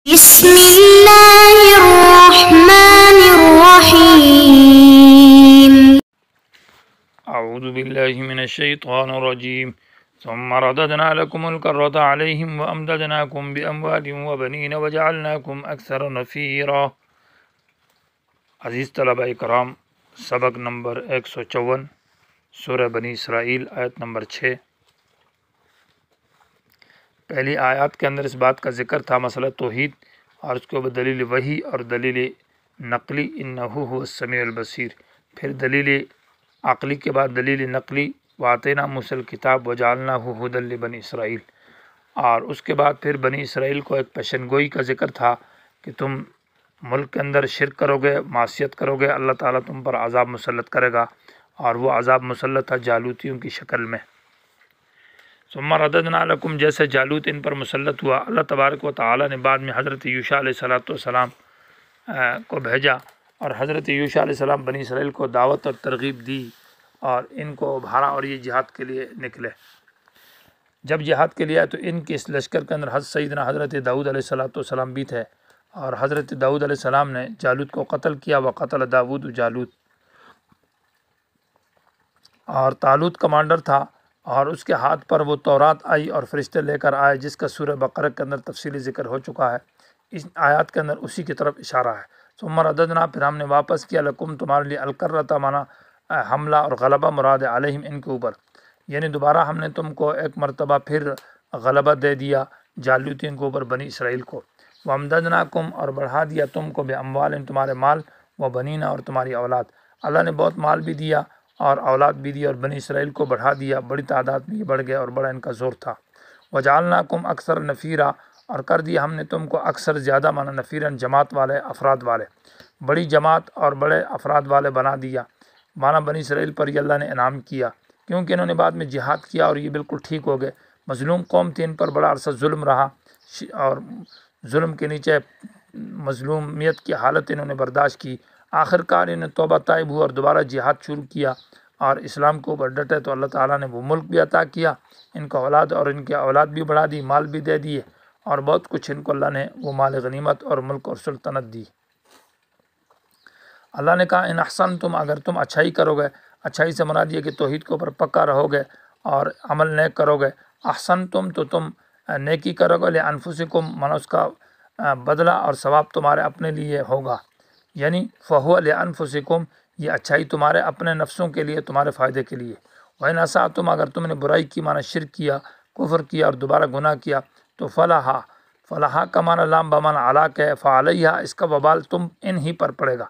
بسم الله الرحمن الرحيم. أعوذ بالله من الشيطان الرجيم. ثم رددنا لكم الكرة عليهم وأمددناكم بأموال وبنين وجعلناكم أكثر نفيرا. عزیز طلبہ کرام، سبق نمبر 154 سورہ بنی اسرائیل آیت نمبر 6۔ پہلی آیات کے اندر اس بات کا ذکر تھا، مسئلہ توحید، اور اس کے اوپر دلیل وحی اور دلیل نقلی انہ هو السمیع البصیر، پھر دلیل عقلی کے بعد دلیل نقلی وآتینا موسیٰ الکتاب وجعلناہ ھدی لبنی اسرائیل، اور اس کے بعد پھر بنی اسرائیل کو ایک پیشن گوئی کا ذکر تھا کہ تم ملک کے اندر شرک کرو گے، معصیت کرو گے، اللہ تعالیٰ تم پر عذاب مسلط کرے گا، اور وہ عذاب مسلط تھا جالوتیوں کی شکل میں۔ ثم رددنا لکم، جیسے جالوت ان پر مسلط ہوا، اللہ تبارک و تعالیٰ نے بعد میں حضرت یوشع علیہ السلام کو بھیجا، اور حضرت یوشع علیہ السلام بنی اسرائیل کو دعوت اور ترغیب دی اور ان کو ابھارا، اور یہ جہاد کے لیے نکلے۔ جب جہاد کے لیے آئے تو ان کے اس لشکر کے اندر سیدنا حضرت داؤد علیہ السلام بھی تھے، اور حضرت داؤد علیہ السلام نے جالوت کو قتل کیا، وقتل داؤد جالوت، اور طالوت کمانڈر تھا، اور اس کے ہاتھ پر وہ تورات آئی اور فرشتے لے کر آئے، جس کا سورہ بقرہ کے اندر تفصیلی ذکر ہو چکا ہے۔ اس آیات کے اندر اسی کی طرف اشارہ ہے۔ ثم رددنا، پھر ہم نے واپس کیا، لکم تمہارے لیے، الکرۃ مانا حملہ، اور غلبہ مراد علیہم ان کے اوپر، یعنی دوبارہ ہم نے تم کو ایک مرتبہ پھر غلبہ دے دیا جالوتیوں کے اوپر، بنی اسرائیل کو۔ وامددناکم، اور بڑھا دیا تم کو، باموال، تمہارے مال، و بنینا، اور تمہاری اولاد۔ اللہ نے بہت مال بھی دیا اور اولاد بھی دی، اور بنی اسرائیل کو بڑھا دیا، بڑی تعداد میں یہ بڑھ گئے اور بڑا ان کا زور تھا۔ وجعلناکم اکثر نفیرا، اور کر دیا ہم نے تم کو اکثر زیادہ، مانا نفیرن جماعت والے، افراد والے، بڑی جماعت اور بڑے افراد والے بنا دیا، مانا بنی اسرائیل پر یہ اللہ نے انعام کیا، کیونکہ انہوں نے بعد میں جہاد کیا اور یہ بالکل ٹھیک ہو گئے۔ مظلوم قوم تھی، ان پر بڑا عرصہ ظلم رہا، اور ظلم کے نیچے مظلومیت کی حالت انہوں نے برداشت کی۔ آخر کار انہوں نے توبہ طائب ہوا اور دوبارہ جہاد شروع کیا اور اسلام کے اوپر ڈٹے، تو اللہ تعالیٰ نے وہ ملک بھی عطا کیا، ان کا اولاد، اور ان کے اولاد بھی بڑھا دی، مال بھی دے دیے، اور بہت کچھ ان کو اللہ نے وہ مال غنیمت اور ملک اور سلطنت دی۔ اللہ نے کہا ان احسنتم، اگر تم اچھائی کرو گے، اچھائی سے مراد یہ کہ توحید کے اوپر پکا رہو گے اور عمل نیک کرو گے، احسنتم تو تم نیکی کرو گے، لانفسکم، مانا اس کا بدلہ اور ثواب تمہارے اپنے لیے ہوگا، یعنی فہو لانفسکم، یہ اچھائی تمہارے اپنے نفسوں کے لیے، تمہارے فائدے کے لیے۔ وَإِنْ أَسَأْتُمْ، اگر تم نے برائی کی، مانا شرک کیا، کفر کیا اور دوبارہ گناہ کیا، تو فلاحا کا مانا لام بمانا علا کے، فعلیہ، اس کا وبال تم ان ہی پر پڑے گا۔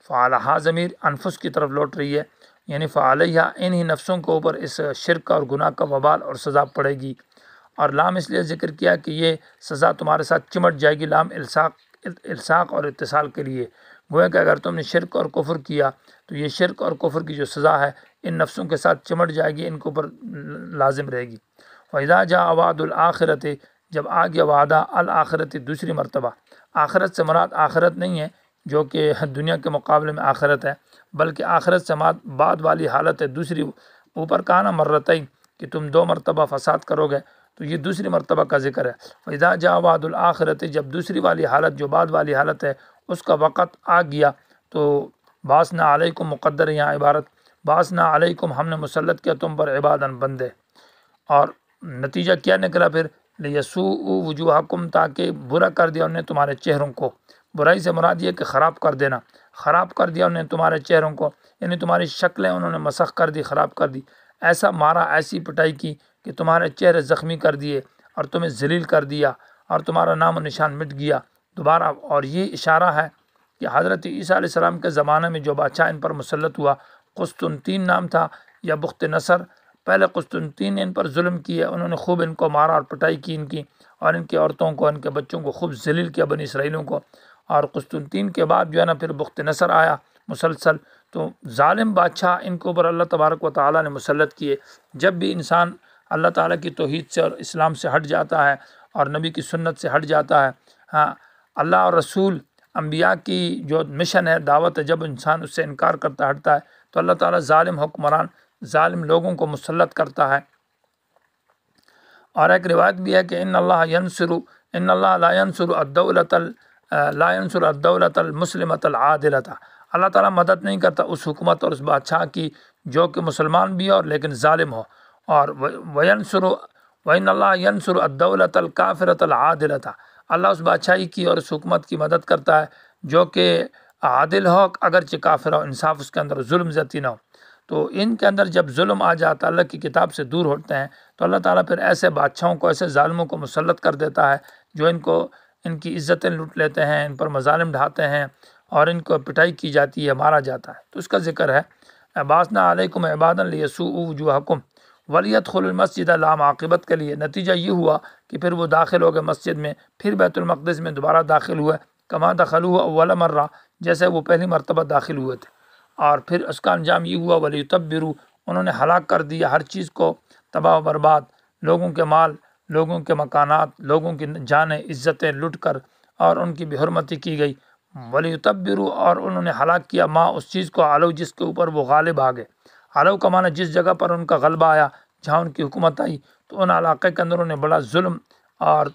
فعلیہ ضمیر انفس کی طرف لوٹ رہی ہے، یعنی فعلیہ، ان ہی نفسوں کے اوپر اس شرک اور گناہ کا وبال اور سزا پڑے گی۔ اور لام اس لیے ذکر کیا کہ یہ سزا تمہارے ساتھ چمٹ جائے گی، لام الصاق اور اتصال کے لیے، گویا کہ اگر تم نے شرک اور کفر کیا تو یہ شرک اور کفر کی جو سزا ہے ان نفسوں کے ساتھ چمٹ جائے گی، ان کے اوپر لازم رہے گی۔ وَإِذَا جَاءَ وَعْدُ الْآخِرَةِ، جب آ گیا وعدہ الآخرت، دوسری مرتبہ، آخرت سے مراد آخرت نہیں ہے جو کہ دنیا کے مقابلے میں آخرت ہے، بلکہ آخرت سے مراد بعد والی حالت ہے، دوسری۔ اوپر کہا نا مرتين، کہ تم 2 مرتبہ فساد کرو گے، تو یہ دوسری مرتبہ کا ذکر ہے۔ وَإِذَا جَاءَ وَعْدُ الْآخِرَةِ، جب دوسری والی حالت جو بعد والی حالت ہے اس کا وقت آ گیا، تو باسنا علیکم، مقدر یہاں عبارت، باسنا علیکم، ہم نے مسلط کیا تم پر، عباداً، بندے، اور نتیجہ کیا نکلا پھر، لیسوءوا وجوہکم، تاکہ برا کر دیا انہیں تمہارے چہروں کو۔ برائی سے مراد یہ کہ خراب کر دینا، خراب کر دیا انہیں تمہارے چہروں کو، یعنی تمہاری شکلیں انہوں نے مسخ کر دی، خراب کر دی، ایسا مارا، ایسی پٹائی کی کہ تمہارے چہرے زخمی کر دیے اور تمہیں ذلیل کر دیا، اور تمہارا نام و نشان مٹ گیا دوبارہ۔ اور یہ اشارہ ہے کہ حضرت عیسیٰ علیہ السلام کے زمانے میں جو بادشاہ ان پر مسلط ہوا، قسطنطین نام تھا یا بخت نصر، پہلے قسطنطین نے ان پر ظلم کیا، انہوں نے خوب ان کو مارا اور پٹائی کی ان کی، اور ان کی عورتوں کو، ان کے بچوں کو خوب ذلیل کیا، بنی اسرائیلوں کو۔ اور قسطنطین کے بعد جو ہے نا پھر بخت نصر آیا مسلسل، تو ظالم بادشاہ ان کے اوپر اللہ تبارک و تعالیٰ نے مسلط کیے۔ جب بھی انسان اللہ تعالیٰ کی توحید سے اور اسلام سے ہٹ جاتا ہے اور نبی کی سنت سے ہٹ جاتا ہے، ہاں، اللہ اور رسول انبیاء کی جو مشن ہے، دعوت ہے، جب انسان اس سے انکار کرتا ہٹتا ہے تو اللہ تعالیٰ ظالم حکمران، ظالم لوگوں کو مسلط کرتا ہے۔ اور ایک روایت بھی ہے کہ ان اللہ ینصر ان اللہ لا ینصر الدولت المسلمۃ العادلۃ، اللہ تعالیٰ مدد نہیں کرتا اس حکومت اور اس بادشاہ کی جو کہ مسلمان بھی ہو اور لیکن ظالم ہو، اور وَإِنَّ اللَّهَ يَنْصُرُ الدَّوْلَةَ الْكَافِرَةَ الْعَادِلَةَ، اللہ اس بادشاہی کی اور اس حکومت کی مدد کرتا ہے جو کہ عادل ہو اگرچہ کافر ہو، انصاف اس کے اندر، ظلم زیادتی نہ ہو۔ تو ان کے اندر جب ظلم آ جاتا ہے، اللہ کی کتاب سے دور ہوتے ہیں، تو اللہ تعالیٰ پھر ایسے بادشاہوں کو، ایسے ظالموں کو مسلط کر دیتا ہے جو ان کی عزتیں لوٹ لیتے ہیں، ان پر مظالم ڈھاتے ہیں اور ان کو پٹائی کی جاتی ہے، مارا جاتا ہے۔ تو اس کا ذکر ہے بعثنا علیکم عبادا لیسوءوا وجوہکم ولیدخلوا المسجد لام عاقبت کے لیے نتیجہ یہ ہوا کہ پھر وہ داخل ہو گئے مسجد میں، پھر بیت المقدس میں دوبارہ داخل ہوئے، کما دخلوہ اول مرہ، جیسے وہ پہلی مرتبہ داخل ہوئے تھے، اور پھر اس کا انجام یہ ہوا ولیتبروا، انہوں نے ہلاک کر دیا ہر چیز کو، تباہ و برباد، لوگوں کے مال، لوگوں کے مکانات، لوگوں کی جانیں، عزتیں لٹ کر اور ان کی بے حرمتی کی گئی۔ ولیتبروا، اور انہوں نے ہلاک کیا ما اس چیز کو علو جس کے اوپر وہ غالب آ گئے۔ علو کا معنی جس جگہ پر ان کا غلبہ آیا، جہاں ان کی حکومت آئی، تو ان علاقے کے اندر انہوں نے بڑا ظلم اور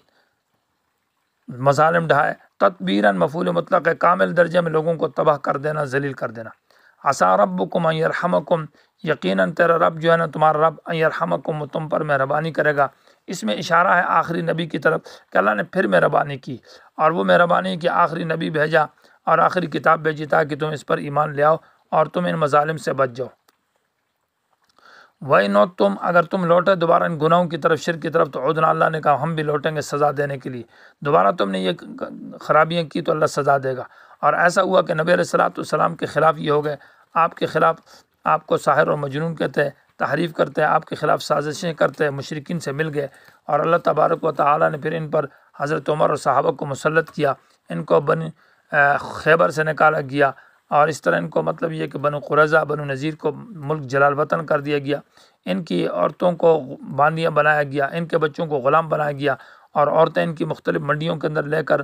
مظالم ڈھائے۔ تدبیراً مفعول مطلق ہے، کامل درجے میں لوگوں کو تباہ کر دینا، ذلیل کر دینا۔ عسیٰ ربکم ان یرحمکم، یقیناً تیرا رب جو ہے نا، تمہارا رب، ان یرحمکم، وہ تم پر مہربانی کرے گا۔ اس میں اشارہ ہے آخری نبی کی طرف کہ اللہ نے پھر مہربانی کی، اور وہ مہربانی کہ آخری نبی بھیجا اور آخری کتاب بھیجی تاکہ تم اس پر ایمان لے آؤ اور تم ان مظالم سے بچ جاؤ۔ وَإِنْ اگر تم لوٹے دوبارہ ان گناہوں کی طرف، شرک کی طرف، تو عُدْنَا، اللہ نے کہا ہم بھی لوٹیں گے سزا دینے کے لیے۔ دوبارہ تم نے یہ خرابیاں کی تو اللہ سزا دے گا۔ اور ایسا ہوا کہ نبی علیہ السلام کے خلاف یہ ہو گئے، آپ کے خلاف، آپ کو ساحر اور مجنون کہتے، تحریف کرتے، آپ کے خلاف سازشیں کرتے، مشرکین سے مل گئے، اور اللہ تبارک و تعالیٰ نے پھر ان پر حضرت عمر اور صحابہ کو مسلط کیا، ان کو بنی خیبر سے نکالا گیا، اور اس طرح ان کو مطلب یہ کہ بنو قریظہ، بنو نذیر کو ملک جلال وطن کر دیا گیا، ان کی عورتوں کو باندیاں بنایا گیا، ان کے بچوں کو غلام بنایا گیا، اور عورتیں ان کی مختلف منڈیوں کے اندر لے کر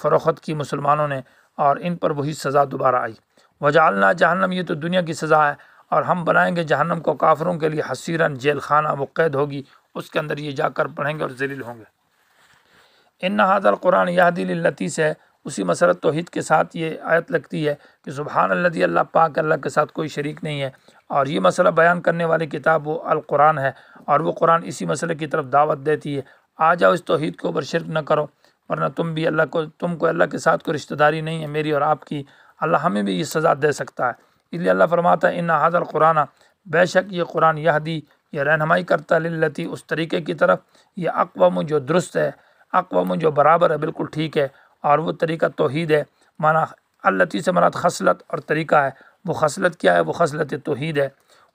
فروخت کی مسلمانوں نے، اور ان پر وہی سزا دوبارہ آئی۔ وجعلنا جہنم، یہ تو دنیا کی سزا ہے، اور ہم بنائیں گے جہنم کو کافروں کے لیے حصیراً، جیل خانہ، وہ قید ہوگی، اس کے اندر یہ جا کر پڑھیں گے اور ذلیل ہوں گے۔ ان ھذا القرآن یہدی للتی سے اسی مسئلہ توحید کے ساتھ یہ آیت لگتی ہے کہ سبحان الذی، اللہ پاک، اللہ کے ساتھ کوئی شریک نہیں ہے، اور یہ مسئلہ بیان کرنے والی کتاب وہ القرآن ہے، اور وہ قرآن اسی مسئلے کی طرف دعوت دیتی ہے، آ جاؤ اس توحید کے اوپر، شرک نہ کرو، ورنہ تم کو اللہ کے ساتھ کوئی رشتہ داری نہیں ہے میری اور آپ کی، اللہ ہمیں بھی یہ سزا دے سکتا ہے۔ اس لیے اللہ فرماتا ہے ان ھذا القرآن، بے شک یہ قرآن، یہدی، یہ رہنمائی کرتا ہے، للتی، اس طریقے کی طرف، یہ اقوم، جو درست ہے، اقوم، جو برابر ہے، بالکل ٹھیک ہے، اور وہ طریقہ توحید ہے۔ معنی التی سے مراد خصلت اور طریقہ ہے، وہ خصلت کیا ہے؟ وہ خصلت توحید ہے۔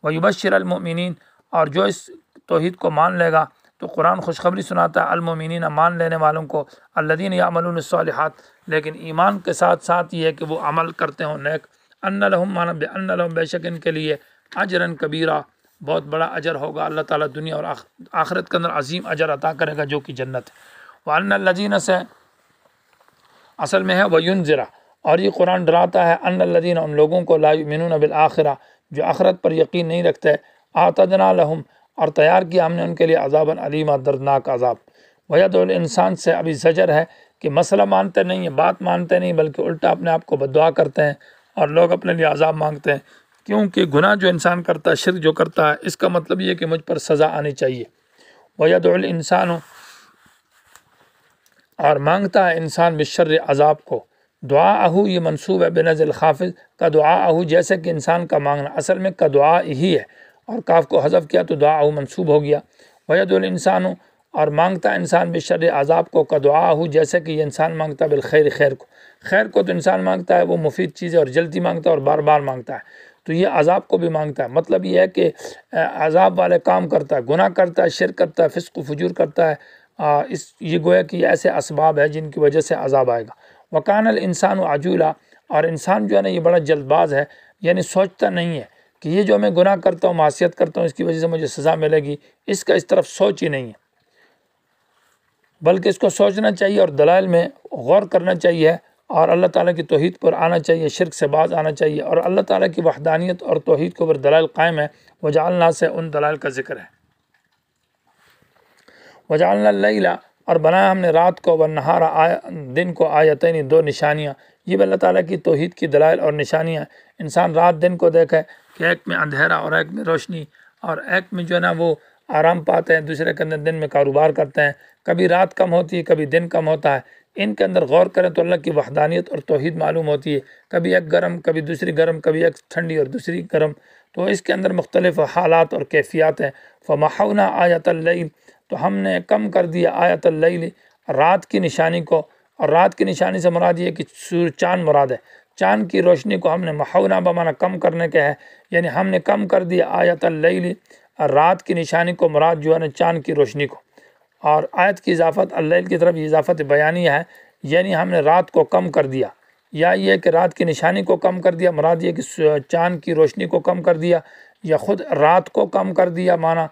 وَيُبَشِّرَ الْمُؤْمِنِينَ، اور جو اس توحید کو مان لے گا تو قرآن خوشخبری سناتا ہے المؤمنین، مان لینے والوں کو، الذین یعملون الصالحات، لیکن ایمان کے ساتھ ساتھ یہ ہے کہ وہ عمل کرتے ہوں نیک، ان لہم، معنی بان لہم، بے شک ان کے لیے، اجرا کبیرہ، بہت بڑا اجر ہوگا، اللہ تعالیٰ دنیا اور آخرت کے اندر عظیم اجر عطا کرے گا جو کہ جنت ہے۔ وَأَنَّ الَّذِينَ، سے اصل میں ہے وَيُنذِرَ، اور یہ قرآن ڈراتا ہے، ان الذین، ان لوگوں کو، لا یؤمنون بالآخرہ، جو آخرت پر یقین نہیں رکھتے، اعتدنا لہم، اور تیار کیا ہم نے ان کے لیے عذابا علیما، دردناک عذاب۔ وَيَدْعُو الْإِنسان، سے ابھی زجر ہے کہ مسئلہ مانتے نہیں ہیں، بات مانتے نہیں، بلکہ الٹا اپنے آپ کو بددعا کرتے ہیں اور لوگ اپنے لیے عذاب مانگتے ہیں، کیونکہ گناہ جو انسان کرتا ہے، شرک جو کرتا ہے، اس کا مطلب یہ ہے کہ مجھ پر سزا آنی چاہیے۔ وَيَدْعُو الْإِنسان، اور مانگتا ہے انسان، بالشر، عذاب کو، دعاءہ، یہ منصوب ہے بنزع الخافض، کا دعاءہ، جیسے کہ انسان کا مانگنا، اصل میں کا دعا ہی ہے، اور کاف کو حذف کیا تو دعاءہ منصوب ہو گیا۔ وَيَدْعُو الْإِنسَانُ، اور مانگتا انسان، بالشر، عذاب کو، کا دعاءہ، جیسے کہ یہ انسان مانگتا ہے بالخیر، خیر کو، خیر کو تو انسان مانگتا ہے، وہ مفید چیز ہے اور جلدی مانگتا ہے اور بار بار مانگتا ہے، تو یہ عذاب کو بھی مانگتا ہے، مطلب یہ ہے کہ عذاب والے کام کرتا ہے، گناہ کرتا ہے، شرک کرتا ہے، فسق و فجور کرتا ہے، یہ گویا کہ یہ ایسے اسباب ہے جن کی وجہ سے عذاب آئے گا۔ وَكَانَ الْإِنسَانُ عَجُولًا، اور انسان جو ہے نا یہ بڑا جلد باز ہے، یعنی سوچتا نہیں ہے کہ یہ جو میں گناہ کرتا ہوں، معصیت کرتا ہوں، اس کی وجہ سے مجھے سزا ملے گی، اس کا اس طرف سوچ ہی نہیں ہے، بلکہ اس کو سوچنا چاہیے اور دلائل میں غور کرنا چاہیے، اور اللہ تعالیٰ کی توحید پر آنا چاہیے، شرک سے باز آنا چاہیے، اور اللہ تعالیٰ کی وحدانیت اور توحید کے اوپر دلائل قائم ہے۔ وجعلنا، سے ان دلائل کا ذکر ہے۔ وجعلنا اللیل، اور بنایا ہم نے رات کو والنہار دن کو آیتین 2 نشانیاں. یہ بھی اللہ تعالیٰ کی توحید کی دلائل اور نشانیاں. انسان رات دن کو دیکھے کہ ایک میں اندھیرا اور ایک میں روشنی، اور ایک میں جو ہے نا وہ آرام پاتے ہیں، دوسرے کے اندر دن میں کاروبار کرتے ہیں. کبھی رات کم ہوتی ہے، کبھی دن کم ہوتا ہے. ان کے اندر غور کریں تو اللہ کی وحدانیت اور توحید معلوم ہوتی ہے. کبھی ایک گرم، کبھی دوسری گرم، کبھی ایک ٹھنڈی اور دوسری گرم. تو اس کے اندر مختلف حالات اور کیفیات ہیں. فمحونا آیت اللیل، تو ہم نے کم کر دیا آیت اللیل، رات کی نشانی کو. اور رات کی نشانی سے مراد یہ ہے کہ سورج چاند مراد ہے. چاند کی روشنی کو ہم نے محونا بمانا کم کرنے کے ہے، یعنی ہم نے کم کر دیا آیت اللیل، رات کی نشانی کو مراد جو ہے نا چاند کی روشنی کو. اور آیت کی اضافت اللیل کی طرف اضافت بیانیہ ہے، یعنی ہم نے رات کو کم کر دیا. یا یہ کہ رات کی نشانی کو کم کر دیا، مراد یہ کہ چاند کی روشنی کو کم کر دیا، یا خود رات کو کم کر دیا، مانا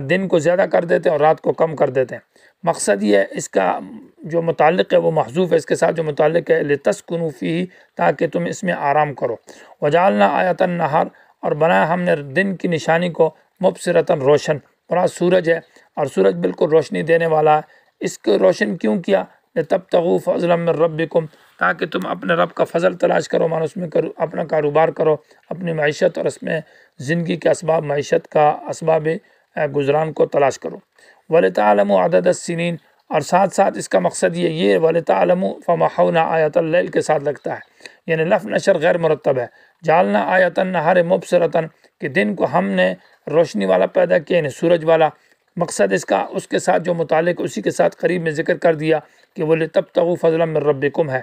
دن کو زیادہ کر دیتے ہیں اور رات کو کم کر دیتے ہیں. مقصد یہ ہے، اس کا جو متعلق ہے وہ محذوف ہے، اس کے ساتھ جو متعلق ہے لتسکنوا فیہ، تاکہ تم اس میں آرام کرو. وجعلنا آیت النہار، اور بنایا ہم نے دن کی نشانی کو مبصرۃ روشن، مراد سورج ہے، اور سورج بالکل روشنی دینے والا ہے. اس کو روشن کیوں کیا؟ لتبتغوا فضلا من ربکم، تاکہ تم اپنے رب کا فضل تلاش کرو، مانو اس میں اپنا کاروبار کرو، اپنی معیشت اور اس میں زندگی کے اسباب، معیشت کا اسباب گزران کو تلاش کرو. وَلِتَعْلَمُوا عَدَدَ السِّنِينَ، اور ساتھ ساتھ اس کا مقصد یہ وَلِتَعْلَمُوا فَمَحَوْنَا آیَتَ اللیل کے ساتھ لگتا ہے، یعنی لفظ نشر غیر مرتب ہے. جعلنا آیت النہار مبصرۃ، کہ دن کو ہم نے روشنی والا پیدا کیا، یعنی سورج والا. مقصد اس کا اس کے ساتھ جو متعلق اسی کے ساتھ قریب میں ذکر کر دیا کہ وَلِتَبْتَغُوا فَضْلًا مِّن رَبِّكُمْ ہے.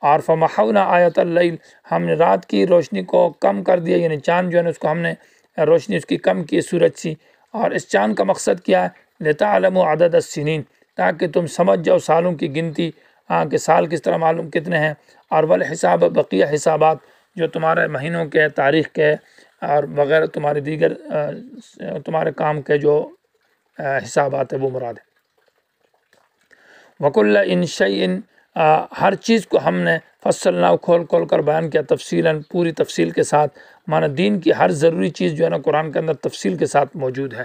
اور فَمَحَوْنَا آیَتَ اللیل، ہم نے رات کی روشنی کو کم کر دیا، یعنی چاند جو ہے نا اس کو ہم نے روشنی اس کی کم کی سورج سی. اور اس چاند کا مقصد کیا ہے؟ لِتَعْلَمُوا عَدَدَ السِّنِينَ، تاکہ تم سمجھ جاؤ سالوں کی گنتی، کہ سال کس طرح معلوم کتنے ہیں. اور والحساب، بقیہ حسابات جو تمہارے مہینوں کے، تاریخ کے اور وغیرہ تمہارے دیگر تمہارے کام کے جو حسابات ہیں وہ مراد ہے. وَكُلَّ شَيْءٍ، ہر چیز کو ہم نے فصلنا کھول کھول کر بیان کیا، تفصیلاً پوری تفصیل کے ساتھ. مانا دین کی ہر ضروری چیز جو ہے نا قرآن کے اندر تفصیل کے ساتھ موجود ہے.